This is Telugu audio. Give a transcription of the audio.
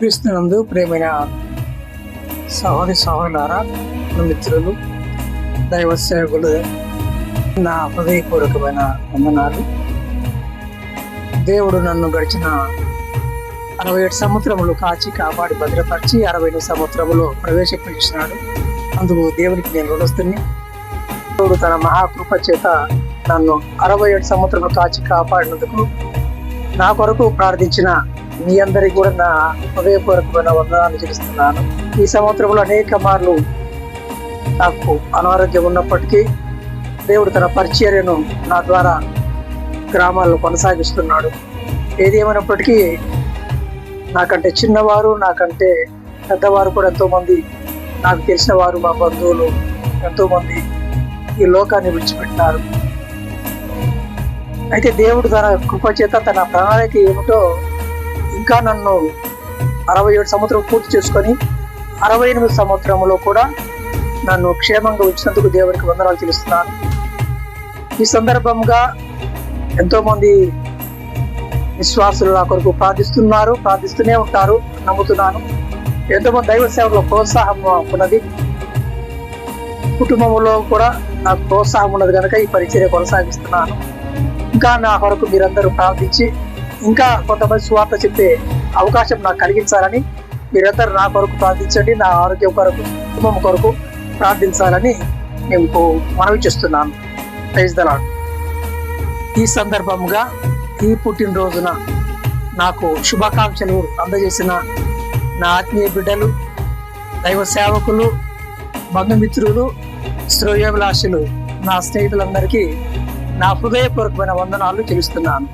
క్రీస్తునందు ప్రేమైన సహోదరి సహోదరులారా, మిత్రులు, దైవ సేవకులు, నా హృదయపూర్వకమైన వందనాలు. దేవుడు నన్ను గడిచిన 67 సంవత్సరములు కాచి కాపాడి భద్రపరిచి 68 సంవత్సరములో ప్రవేశపెట్టించినాడు. అందుకు దేవునికి నేను రుణస్తుని. దేవుడు తన మహాకృప చేత నన్ను 67 సంవత్సరములు కాచి కాపాడినందుకు నా కొరకు ప్రార్థించిన మీ అందరికీ కూడా నా హృదయపూర్వకమైన వందనాలు చెల్లిస్తున్నాను. ఈ సంవత్సరంలో అనేక మార్లు నాకు అనారోగ్యం ఉన్నప్పటికీ దేవుడు తన పరిచర్యను నా ద్వారా గ్రామాల్లో కొనసాగిస్తున్నాడు. ఏది ఏమైనప్పటికీ నాకంటే చిన్నవారు, నాకంటే పెద్దవారు కూడా ఎంతోమంది, నాకు తెలిసిన వారు, మా బంధువులు ఎంతోమంది ఈ లోకాన్ని విడిచిపెట్టినారు. అయితే దేవుడు తన కృపచేత తన ప్రణాళిక ఏమిటో ఇంకా నన్ను 67 సంవత్సరం పూర్తి చేసుకొని 68 సంవత్సరంలో కూడా నన్ను క్షేమంగా ఉంచినందుకు దేవునికి వందనాలు చెల్లిస్తున్నాను. ఈ సందర్భంగా ఎంతోమంది విశ్వాసులు నా కొరకు ప్రార్థిస్తూనే ఉంటారు, నమ్ముతున్నాను. ఎంతోమంది దైవ సేవలో ప్రోత్సాహం ఉన్నది, కుటుంబంలో కూడా నాకు ప్రోత్సాహం ఉన్నది కనుక ఈ పరిచర్య కొనసాగిస్తున్నాను. ఇంకా నా కొరకు మీరందరూ ప్రార్థించి ఇంకా కొంతమంది సువార్త చెప్పే అవకాశం నాకు కలిగించాలని మీరందరూ నా కొరకు ప్రార్థించండి. నా ఆరోగ్యం కొరకు, కుటుంబం కొరకు ప్రార్థించాలని నేను మనవి చేస్తున్నాను. Praise the lord. ఈ సందర్భంగా ఈ పుట్టినరోజున నాకు శుభాకాంక్షలు అందజేసిన నా ఆత్మీయ బిడ్డలు, దైవ సేవకులు, బంధుమిత్రులు, శ్రేయోభిలాషులు, నా స్నేహితులందరికీ నా హృదయపూర్వకమైన వందనాలు చెల్లిస్తున్నాను.